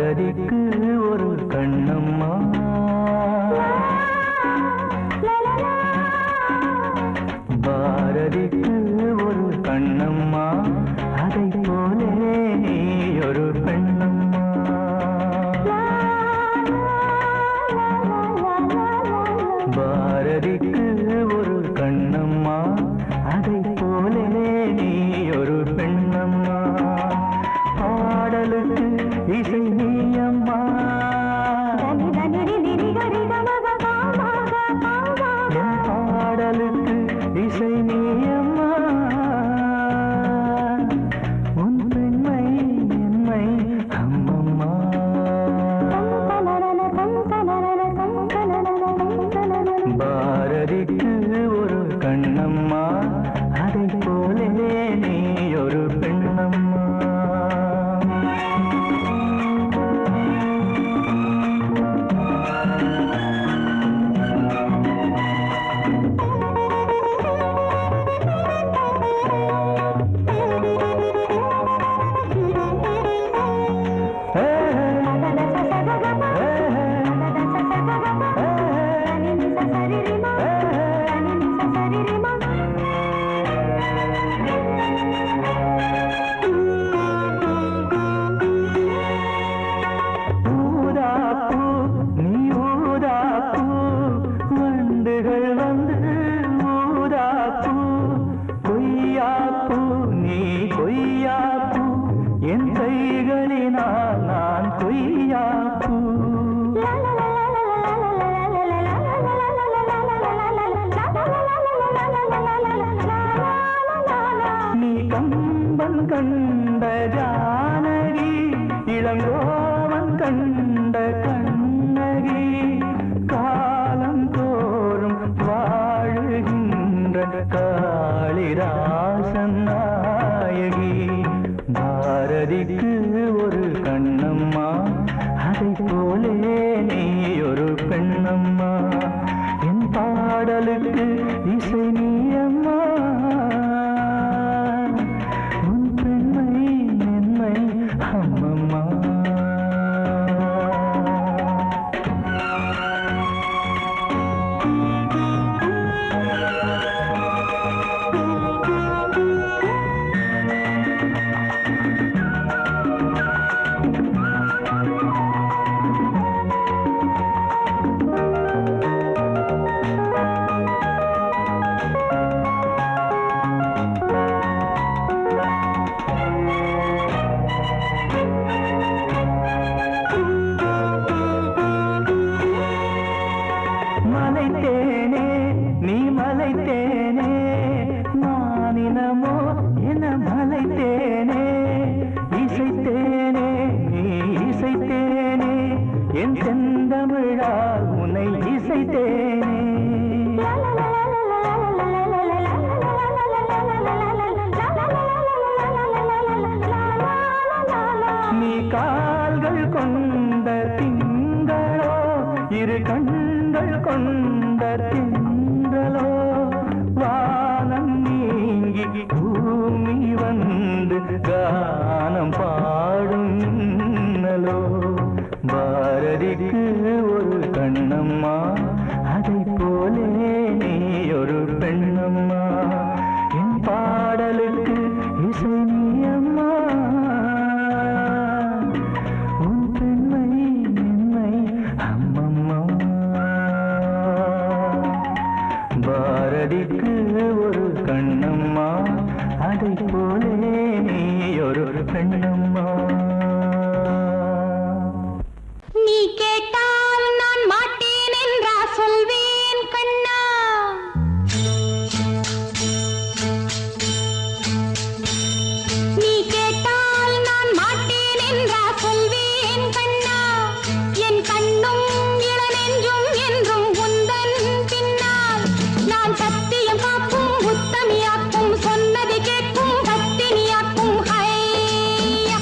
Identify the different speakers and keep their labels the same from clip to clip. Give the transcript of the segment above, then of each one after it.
Speaker 1: பாரதிக்கு ஒரு கண்ணம்மா, பாரதிக்கு ஒரு கண்ணம்மா, அதை போலே நீ ஒரு பெண்ணம்மா. பாரதிக்கு ஒரு கண்ணம்மா, அதை போலே நீ ஒரு பெண்ணம்மா. பாடலுக்கு இசை நீயம்மா, பாடலுக்கு இசை நீயம்மா. உன் பெண்மை என்னை அம்மம்மா. பாரதிக்கு ஒரு கண்ணம்மா, அதை போலே நீ ஒரு பெண்ணம்மா. கம்பன் கண்ட ஜானகி, இளங்கோவன் கண்ட கண்ணகி, காலம் தோறும் வாழுகின்ற காளிதாசன் நாயகி. பாரதிக்கு ஒரு கண்ணம்மா, அதை போலே நீ ஒரு பெண்ணம்மா. என் பாடலுக்கு இசை நீயம்மா, உன் பெண்மை என்னை அம்மம்மா. மலைத்தேனே நீ மலைத்தேனே, நானினமோ என மலைத்தேனே. இசைத்தேனே நீ இசைத்தேனே, என் செந்தமிழால் உன்னை இசைத்தேனே. நீ கால்கள் கொண்ட திங்களோ, இரு கண்கள் கொண்ட திங்களோ, வானம் நீங்கி பூமி வந்து கானம் பாடும் மின்னலோ. பாரதிக்கு ஒரு கண்ணம்மா, அதை போலே நீ ஒரு பெண்ணம்மா. என் பாடலுக்கு இசை நீயம்மா, உன் பெண்மை என்னை அம்மம்மா. பாரதிக்கு ஒரு கண்ணம்மா, அதை போலே நீ ஒரு பெண்ணம்மா.
Speaker 2: நீ கேட்டால் நான் மாட்டேன் என்றா சொல்வேன் கண்ணா. நீ கேட்டால் நான் மாட்டேன் என்றா சொல்வேன் கண்ணா. என் கண்ணும் இளநெஞ்சும் என்றும் உந்தன் பின்னால். நான் சத்தியம் காக்கும் உத்தமியாக்கும், சொன்னதை கேட்கும் பத்தினியாக்கும். ஹையா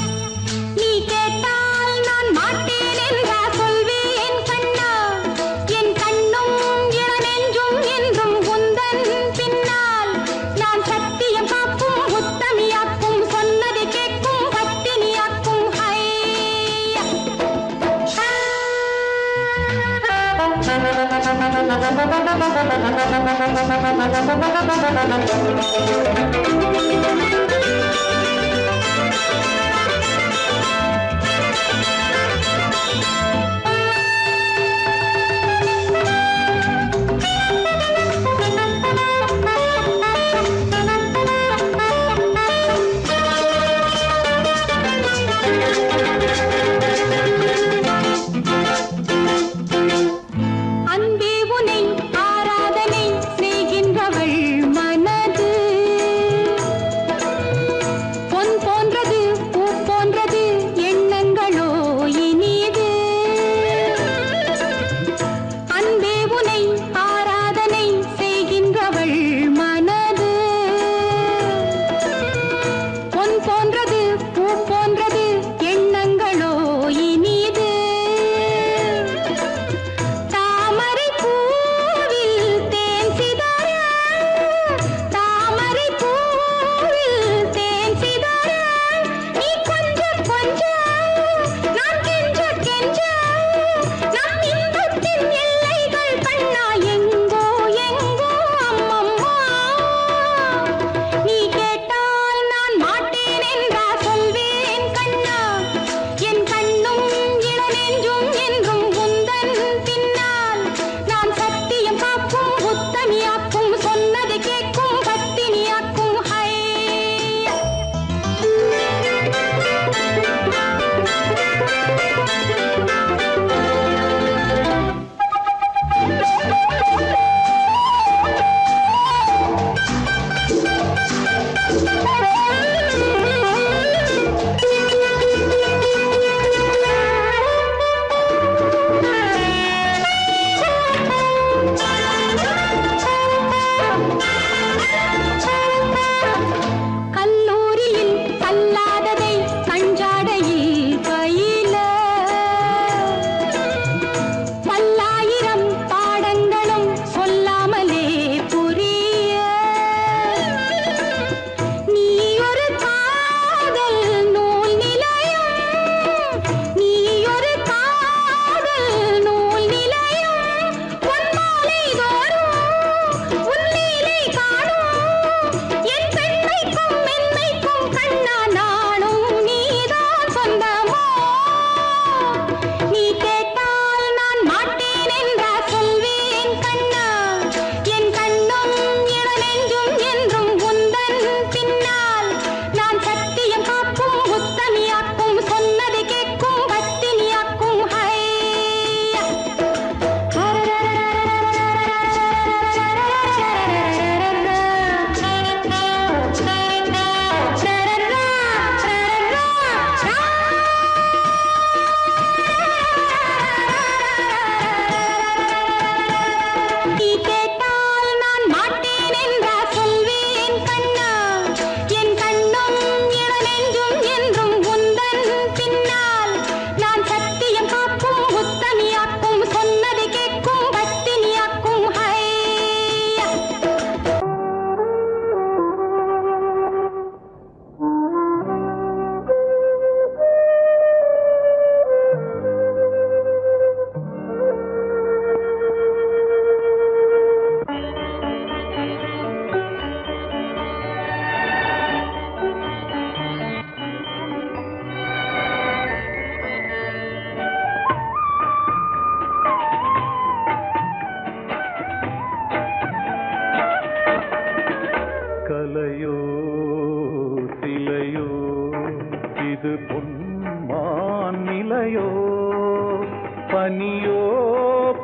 Speaker 1: பனியோ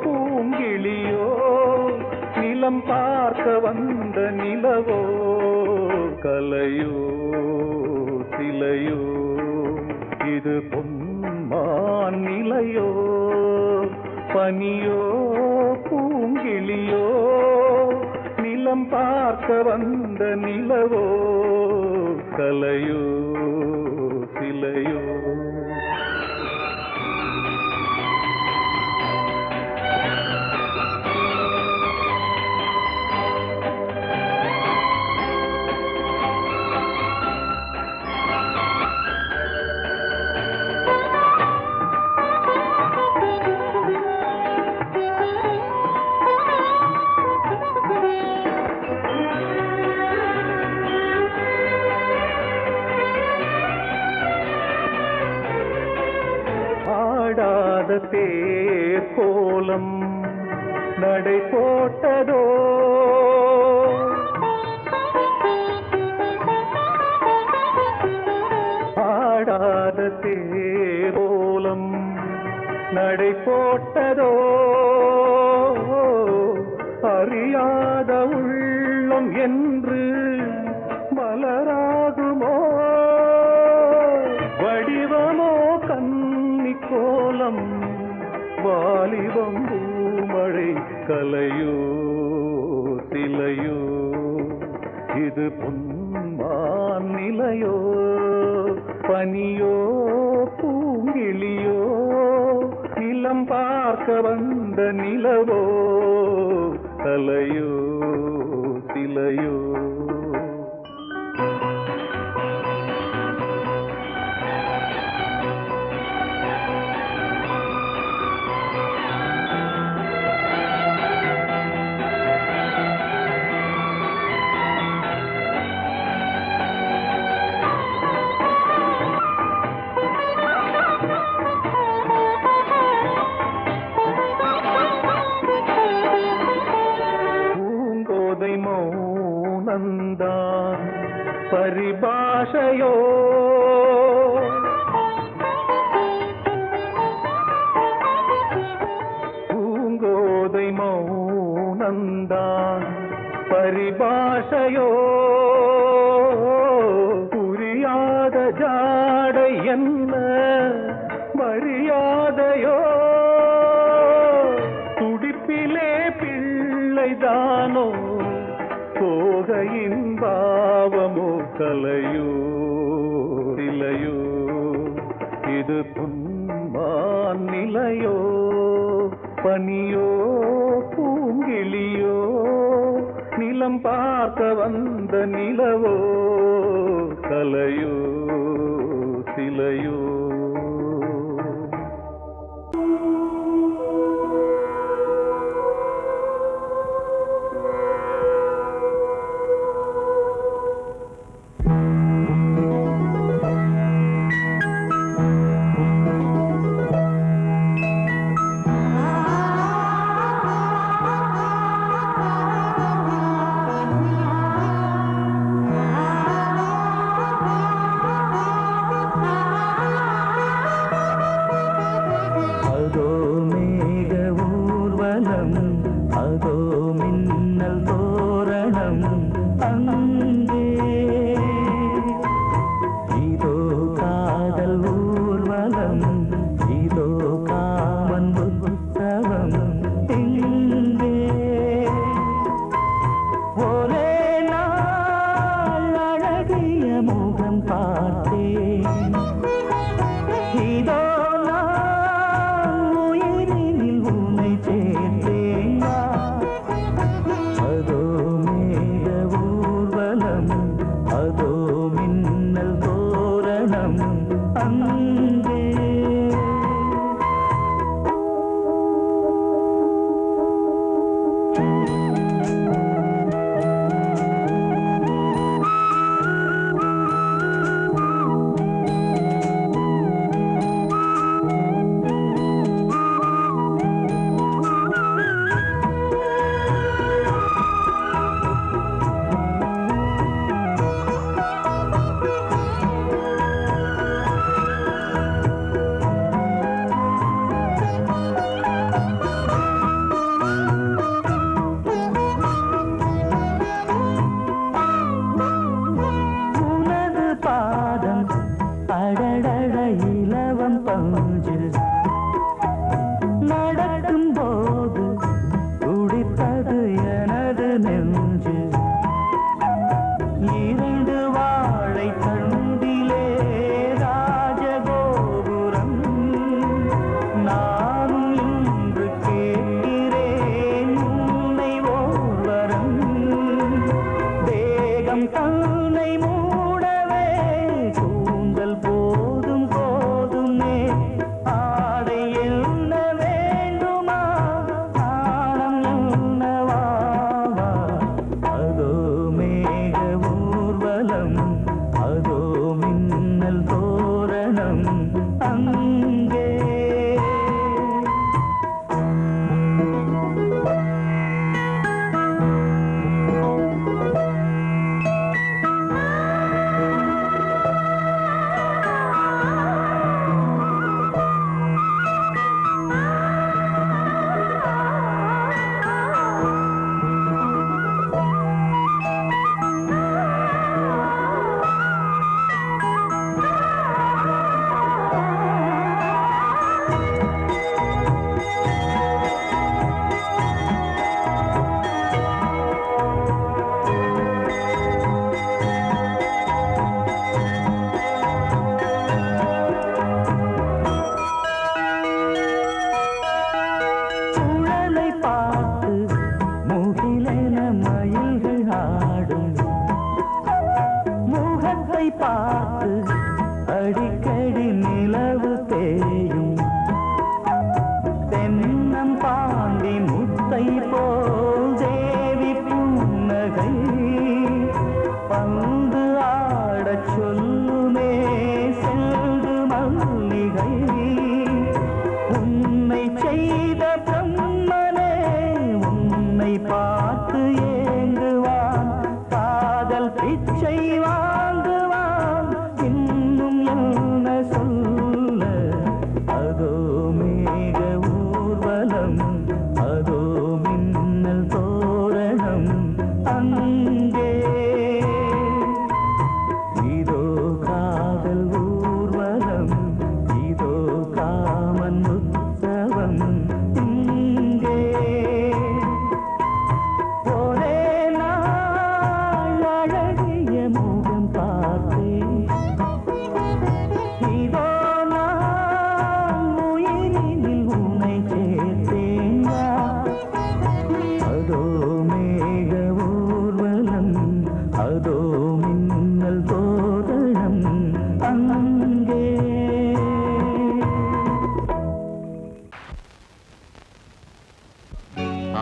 Speaker 1: பூங்கிளியோ நிலம் பார்க்க வந்த நிலவோ கலையோ சிலையோ இது பொன்மான் நிலையோ பனியோ பூங்கிளியோ நிலம் பார்க்க வந்த நிலவோ கலையோ சிலையோ ஆடாத தேர் கோலம் நடை போட்டதோ ஆடாத தேர் கோலம் நடை போட்டதோ அறியாத உள்ளம் என்று மலராகுமோ வடிவமோ கன்னி கோலம் வாலிபம் பூமழை கலையோ சிலையோ இது பொன்மான் நிலையோ பனியோ பூங்கிளியோ நிலம் பார்க்க வந்த நிலவோ கலையோ சிலையோ மௌனந்தான் பரிபாஷையோ பூங்கோதை மௌனந்தான் பரிபாஷையோ புரியாத ஜாடை என்ன மரியாதையோ துடிப்பிலே பிள்ளைதானோ சோகையின் பாவமோ கலையோ சிலையோ இது பொன்மான் நிலையோ பனியோ பூங்கிளியோ நிலம் பார்க்க வந்த நிலவோ கலையோ சிலையோ அதோ மின்னல் தோரணம் அங்கே இதோ காதல் ஊர்வலம் இதோ காமன் உற்சவம் இங்கே ஒரே நாள் அழகிய முகம் பார்த்தேன் இதோ நடக்கும் போது துடித்தது எனது நெஞ்சு இரண்டு வாழை தண்டிலே ராஜகோபுரம் நானும் இன்று கேட்கிறேன் உன்னை ஓர்வரம் தேகம் தன்னை மூடவே கூந்தல் போதும் போதுமே ஆடை என்ன வேண்டுமா ஆடம் என்னவாவா அதோ மேக ஊர்வலம் அதோ மின்னல் தோரணம் அங்கே அடிக்கடி நிலவு தேயும் தென்னம் பாண்டி முத்தை போல் தேவி புன்னகை பந்து ஆடச் சொல்லுமே செல்து மல்லிகை உன்னை செய்த பிரம்மனே உன்னை பார்த்து ஏங்குவான் காதல் பிச்சை வாங்குவான் இன்னும் என்ன சொல்ல அதோ மேக ஊர்வலம் அதோ மின்னல் தோரணம் அங்கே இதோ காதல் ஊர்வலம் இதோ காமன் உற்சவம் இங்கே ஒரே நாள் அழகிய முகம் பார்த்தேன் இதோ நான் உயிரினில் உன்னை சேர்த்தேன் அதோ மேக ஊர்வலம் அதோ மின்னல் தோரணம் அங்கே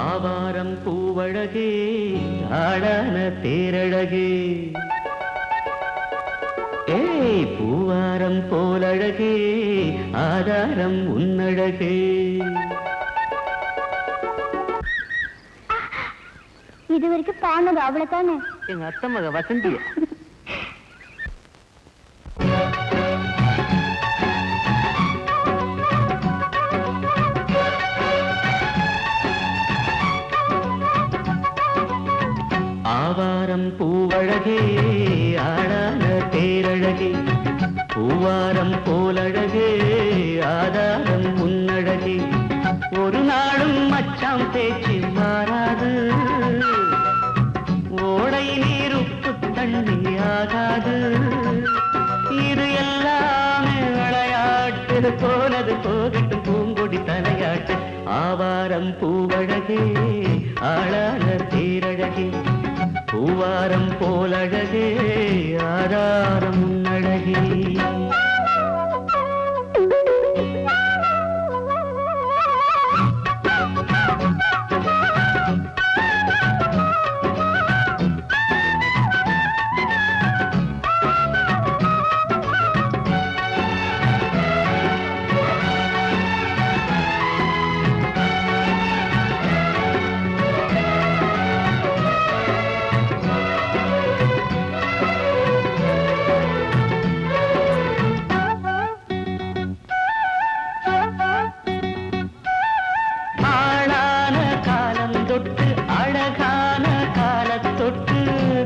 Speaker 1: ஆவாரம் பூவழகே ஆடான தேரழகே ஏய் பூவாரம் போலழகே ஆதாரம் உன்னழகே
Speaker 2: இது வரைக்கும் பாடுனது அவ்வளவுதானே?
Speaker 1: எங்க அத்தை மக வசந்தி ஆவாரம் பூவழகே ஆடான தேரழகே பூவாரம் போலழகே ஆதாரம் உன்னழகே ஒரு நாளும் மச்சாம் பேச்சு மாறாது ஓடை நீர் உப்பு தண்ணி ஆகாது இது எல்லாமே விளையாட்டு போனது போகட்டும் பூங்கொடி தலையாட்டு ஆவாரம் பூவழகே ஆளான தேரழகே பூவாரம் போலழகே ஆதாரம் உன்னழகே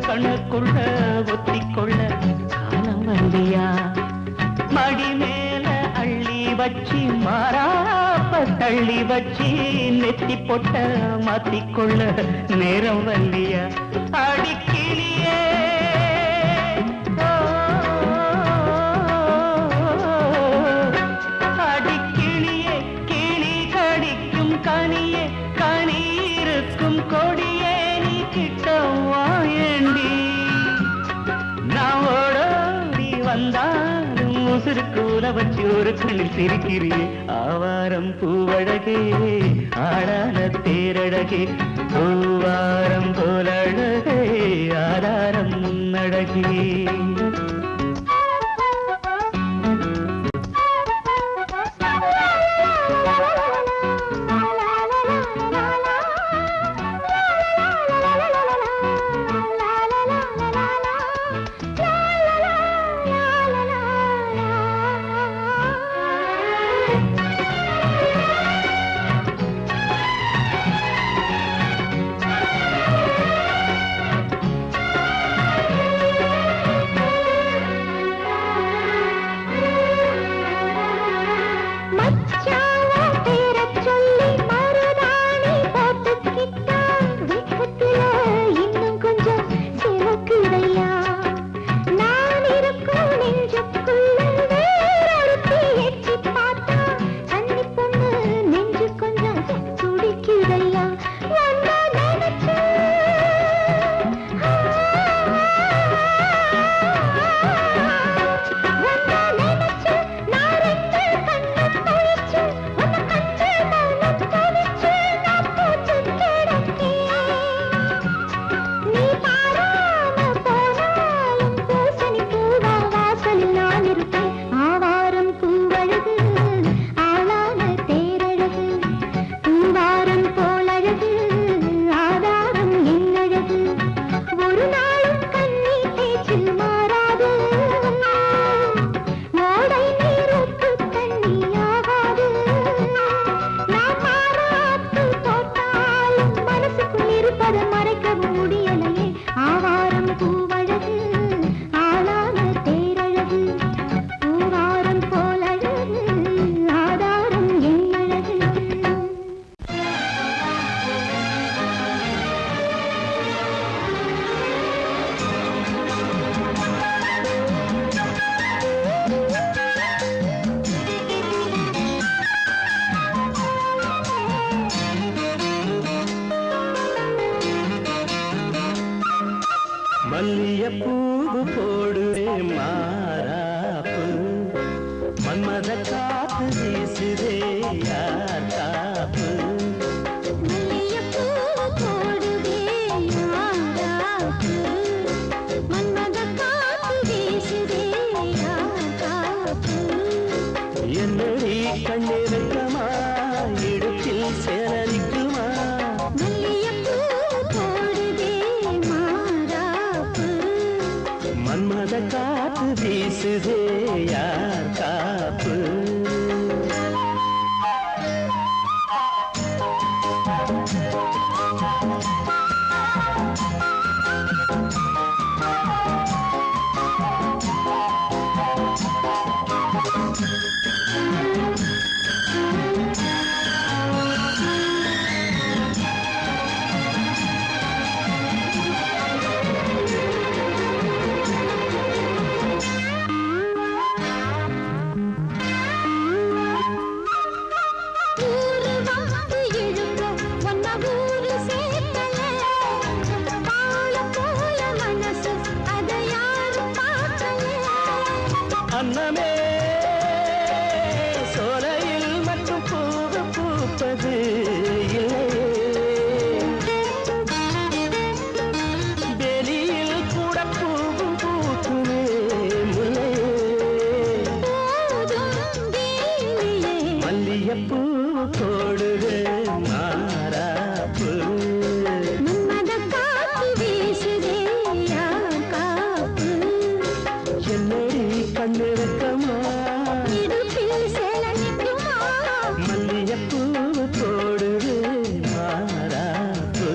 Speaker 1: கண்ணுக்குள்ள ஒத்திக்கொள்ள காலம் வந்தியா மடி மேல அள்ளி வச்சி மாறாப்ப தள்ளி வச்சி நெத்தி பொட்ட மாத்திக்கொள்ள நேரம் வந்தியா அடிக்கிளியே அடிக்கிளியே கிளி கடிக்கும் கனியே கனி இருக்கும் கொடியே நீ கிட்ட வாயண்டி நான் ஓடி வந்தாலும் உசுருக்கு உல வச்சு ஒரு கண்ணில் சிரிக்கிறியே ஆவாரம் பூவழகே ஆடான தேரழகே பூவாரம் போலழகே ஆதாரம் முன்னழகே மன்மத காத்து வீசுதே யார் காப்பு
Speaker 2: மல்லிகைப்பூ போடுதே யாராப்பு மன்மத காத்து வீசுதே யார் காப்பு
Speaker 1: என்னடி கண்ணிருக்கமா இடுப்பில் சேரரிக்குமா
Speaker 2: மல்லிகைப்பூ போடுதே மாறாப்பு
Speaker 1: மன்மத காத்து வீசுதே யார் காப்பு அன்னமே சோலையில் மட்டும் பூவு பூப்பது வெளியில் கூட பூவும் பூக்குமே முல்லை மல்லிகைப்பூ போடுது மாறாப்பு என்னடி கண்ணிருக்கமா மல்லிகைப்பூ போடுது மாறாப்பு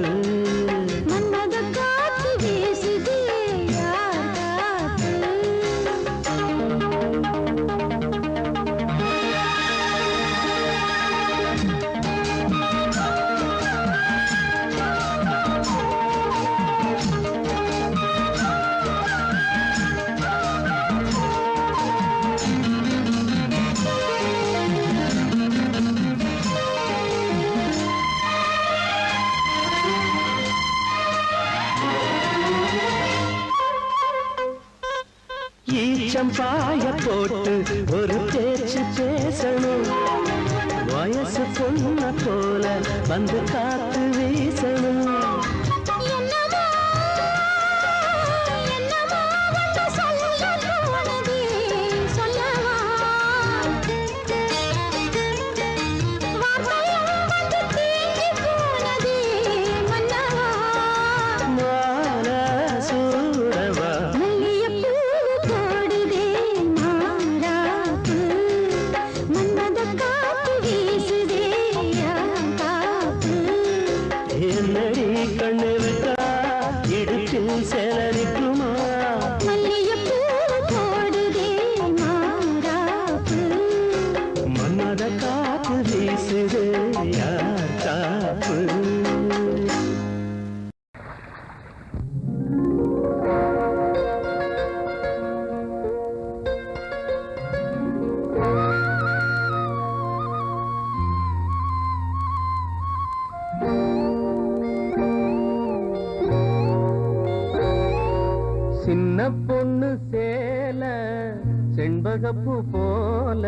Speaker 1: ஈச்சம் பாய போட்டு ஒரு பேச்சு பேசணும் வயசு பொண்ண போல வந்து காத்து வீசணும் என்னடி கண்ணிருக்கா இடுப்பில் சேலரிக்குமா மன்மத காத்து வீசுது யார் காப்பு சின்ன பொண்ணு சேல செண்பகப்பூ போல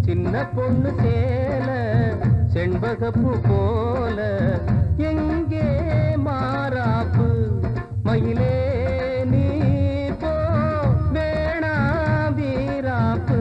Speaker 1: சின்ன பொண்ணு சேல செண்பகப்பூ போல எங்கே மாறாப்பு மயிலே நீ போ வேணா வீராப்பு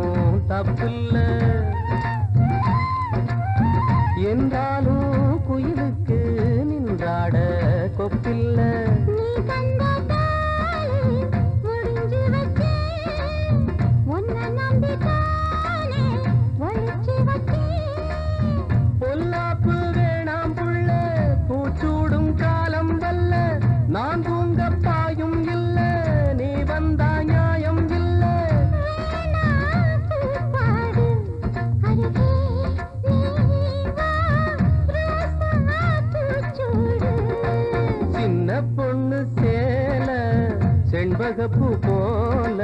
Speaker 1: ஒன்னும் தப்பில்ல என்றாலும் குயிலுக்கு நின்றாட கொப்பில்ல
Speaker 2: நீ தந்த தாலி முடிஞ்சு வச்சேன் உன்னை நம்பித்தானே ஒழிச்சு வச்சேன்
Speaker 1: பொல்லாப்பு வேணாம் புள்ள பூச்சூடும் காலம் வல்ல நான் தூங்க பாயும் இல்ல நீ வந்தா நியாயம் இல்ல
Speaker 2: பாடு அருகே நீ வா ரோசா பூச்சூடு
Speaker 1: சின்ன பொண்ணு சேல செண்பகப்பூ போல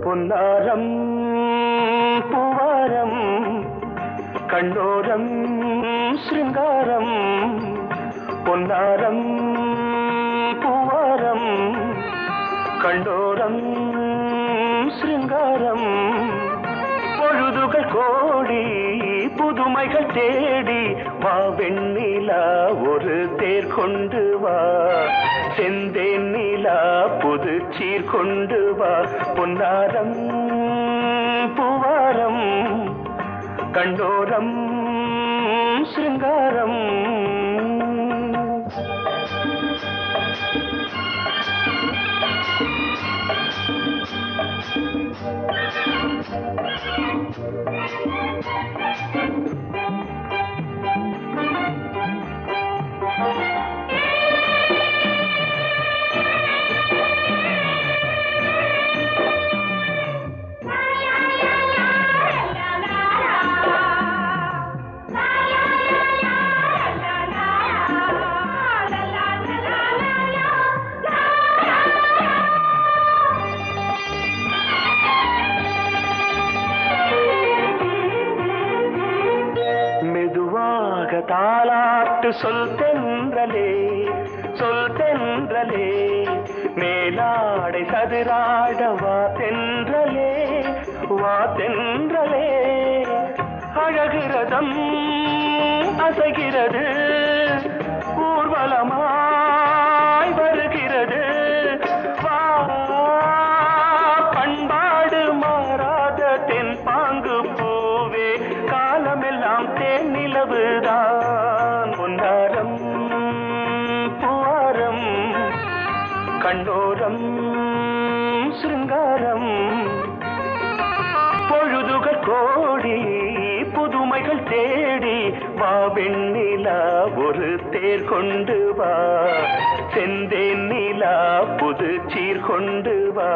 Speaker 1: பொன்னாரம் பூவாரம் கண்ணோரம் சிருங்காரம் பொன்னாரம் பூவாரம் கண்ணோரம் சிருங்காரம் பொழுதுகள் கோடி புதுமைகள் தேடி வா வெண்ணிலா ஒரு தேர் கொண்டு வா செந்தேன் நிலா புது சீர் கொண்டு வா பொன்னாரம் பூவாரம் கண்டோரம் சிருங்காரம் தாலாட்டு சொல் தென்றலே மேலாடை சதுராட வா தென்றலே அழகிறதம் அசைகிறது ஊர்வலமாய் வருகிறது வா பண்பாடு மாறாத தென் பாங்கு பூவே காலமெல்லாம் தேன் நிலவுதான் பொன்னாரம் பூவாரம் கண்டோரம் சிருங்காரம் பொழுதுகள் கோடி புதுமைகள் தேடி வா வெண்ணிலா ஒரு தேர் கொண்டு வா செந்தேன் நிலா புது சீர் கொண்டு வா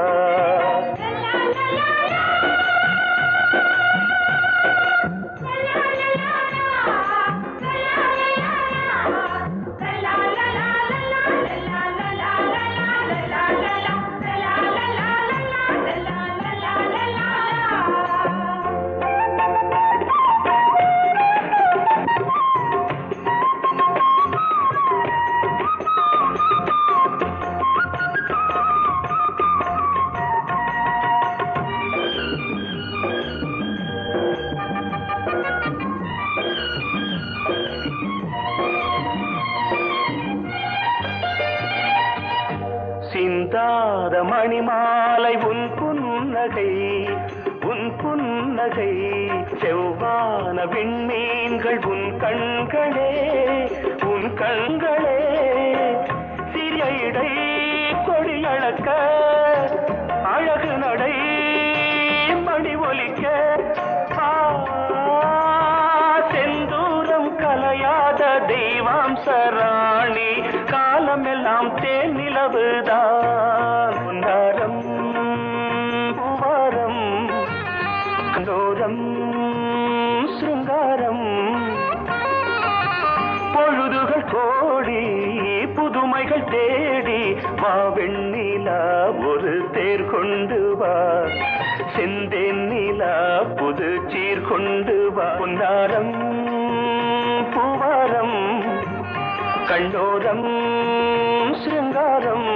Speaker 1: சிந்தாத மணிமாலை உன் புன்னகை செவ்வான விண்மீன்கள் உன் கண்களே சிறிய இடை கொடியளக்க அழகு நடை மணி ஒலிக்க செந்தூரம் கலையாத தெய்வாம்சராணி காலமெல்லாம் தேன் நிலவுதான் பொன்னாரம் பூவாரம் கண்டோரம் சிருங்காரம் கண்கள் தேடி வா வெண்ணிலா ஒரு தேர் கொண்டு வா செந்தேன் நிலா புது சீர் கொண்டு வா பொன்னாரம் பூவாரம் கண்ணோரம் சிருங்காரம்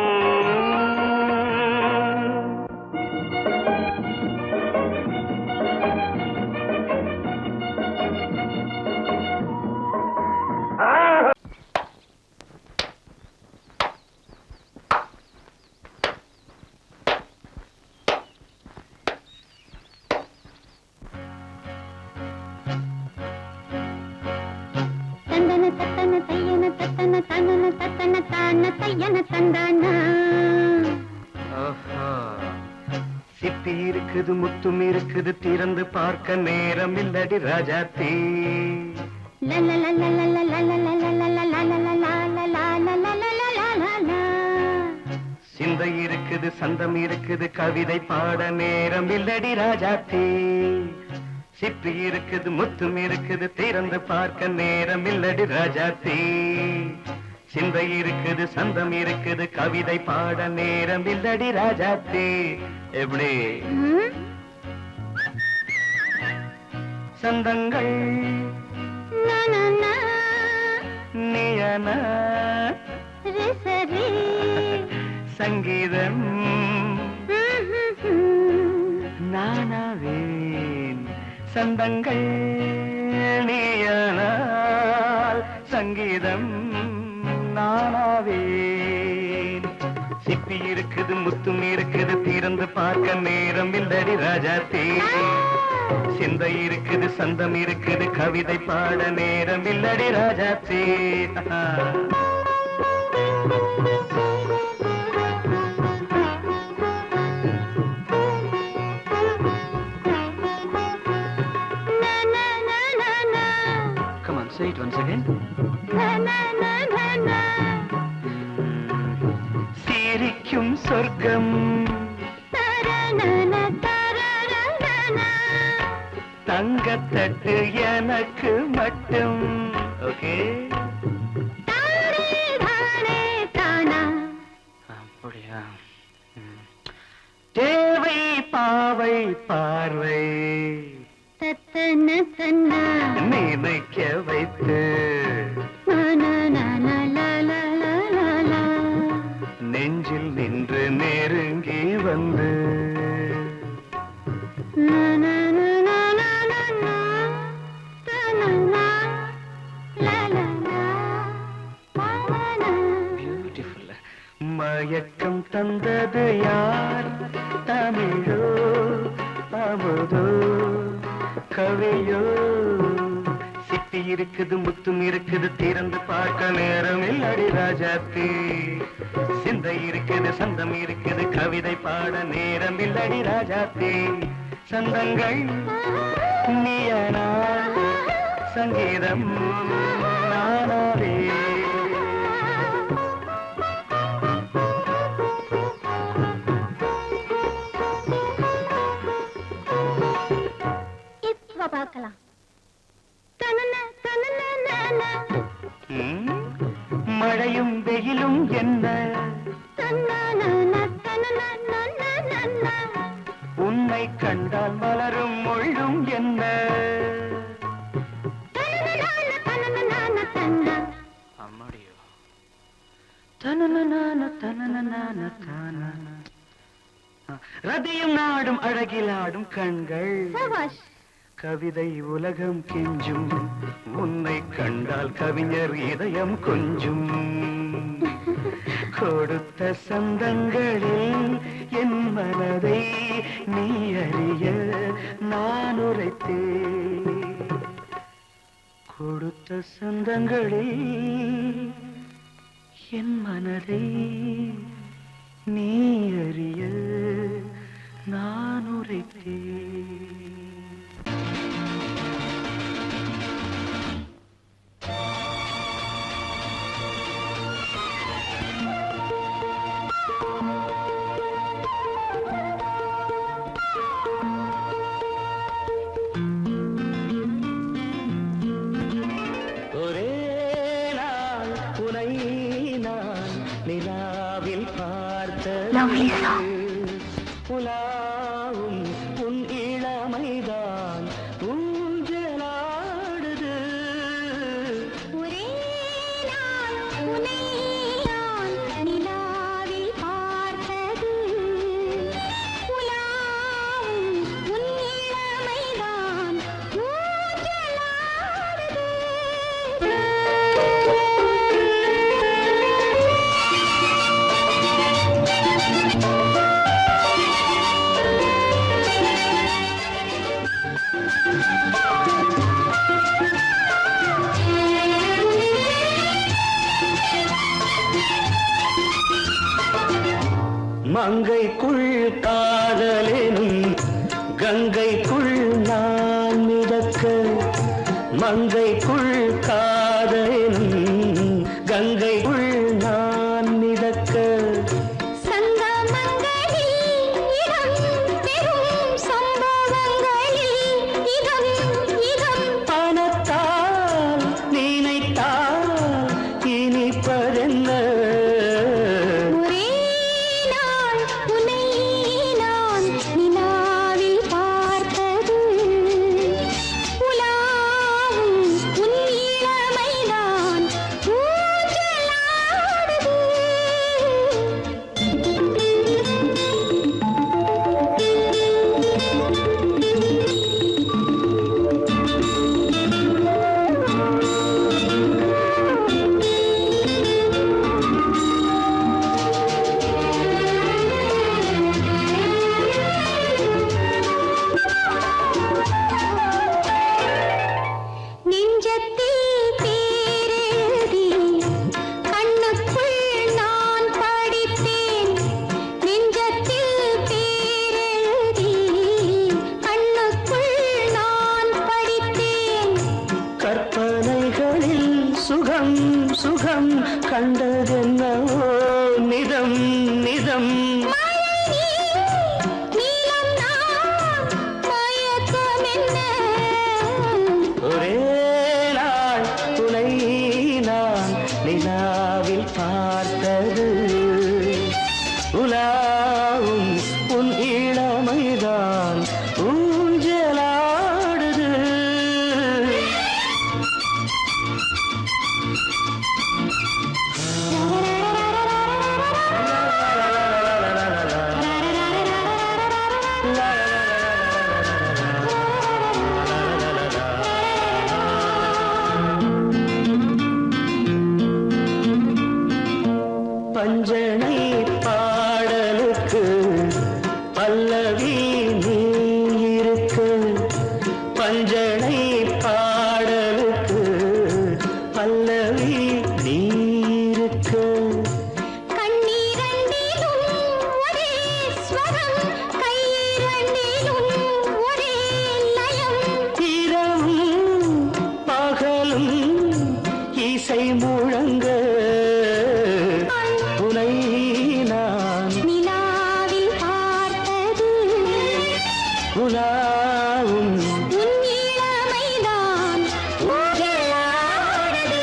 Speaker 1: சிப்பி இருக்குது முத்தும் இருக்குது திறந்து பார்க்க நேரம் இல்லடி ராஜாத்தி சிந்தை இருக்குது சந்தம் இருக்குது கவிதை பாட நேரம் இல்லடி ராஜாத்தி சிப்பி இருக்குது முத்தும் இருக்குது திறந்து பார்க்க நேரம் இல்லடி ராஜாத்தி சிந்தை இருக்குது சந்தம் இருக்குது கவிதை பாட நேரம் இல்லடி ராஜாத்தி எப்படி சந்தங்கள் நீயன சங்கீதம் நானாவேன் சந்தங்கள் நீயனால் சங்கீதம் நானாவேன் சிப்பி இருக்குது முத்தும் இருக்குது திறந்து பார்க்க நேரம் இல்லடி ராஜாத்தி சிந்தை இருக்குது சந்தம் இருக்குது கவிதை பாட நேரம் இல்லடி Rajathi Come on, say it once again. சிரிக்கும் சொர்க்கம் தங்கத்தட்டு எனக்கு மட்டும் ஓகே அப்படியா தேவை பாவை பார்வை நினைக்க வைத்து நெஞ்சில் நின்று நெருங்கி வந்து பியூட்டிஃபுல் மயக்கம் தந்தது யார் தமிழோ அமுதோ கவியோ சிப்பி இருக்குது முத்தும் இருக்குது திறந்து பார்க்க நேரம் இல்லடி ராஜாத்தி சிந்தை இருக்குது சந்தம் இருக்குது கவிதை பாட நேரம் இல்லடி ராஜாத்தி சந்தங்கள் நீயனா சங்கீதம் நானாவே
Speaker 2: பார்க்கலாம்
Speaker 1: மழையும் வெயிலும் என்ன உன்னை கண்டால் மலரும் மொழியும் என்ன அம்மாடியோ ரதியும் நாடும் அழகிலாடும் கண்கள் கவிதை உலகம் கெஞ்சும் உன்னை கண்டால் கவிஞர் இதயம் கொஞ்சும் கொடுத்த சந்தங்களில் என் மனதை நீ அறிய நான் உரைத்தேன் கொடுத்த சந்தங்களில் என் மனதை நீ அறிய நான் உரைத்தேன்
Speaker 2: lovely song.
Speaker 1: உலாவும் உன் இளமைதான் ஊஞ்சலாடுது.
Speaker 2: ஒரே நாள் உன்னை நான் நிலாவில் பார்த்தது. உலாவும் உன் இளமைதான் ஊஞ்சலாடுது.
Speaker 1: மங்கைக்குள் காதலெனும் கங்கைக்குள் நான் மிதக்க. மங்கைக்குள் காதலெனும் கங்கைக்குள் நான் மிதக்க.
Speaker 2: சங்கமங்களில் இடம் பெறும் சம்பவங்களில் இதம் இதம்
Speaker 1: பணத்தால் நினைத்தால் இனிப்பதென்ன.
Speaker 2: ஒரே நாள் உன்னை நான் நிலாவில் பார்த்தது. உலாவும் உன் இளமைதான் ஊஞ்சலாடுது. நெஞ்சத்தில் பேரெழுதி கண்ணுக்குள் நான் படித்தேன். நெஞ்சத்தில் பேரெழுதி கண்ணுக்குள் நான் படித்தேன்.
Speaker 1: கற்பனைகளில் சுகம் சுகம் கண்டதென்னவோ நிதம் நிதம்.
Speaker 2: மழை நீலம் நான் மயக்கம் என்ன.
Speaker 1: ஒரே நாள் துணை நான் நிலாவில் பார்த்தது. உலாவும் உன் இளமைதான் ஊஞ்சலாடுது. பஞ்சனை பாடலுக்கு பல்லவி நீ இருக்கு. பஞ்சனை பாடலுக்கு பல்லவி நீ இருக்கு.
Speaker 2: கண்ணீரண்டிலும் ஒரே ஸ்வரம் கையிரண்டிலும் ஒரே லயம்.
Speaker 1: இரவும் பகலும் இசை முழங்க. உனை நான்
Speaker 2: நிலாவில் பார்த்தது.
Speaker 1: உலாவும்
Speaker 2: உன் இளமைதான் ஊஞ்சலாடுது.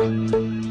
Speaker 2: ஆ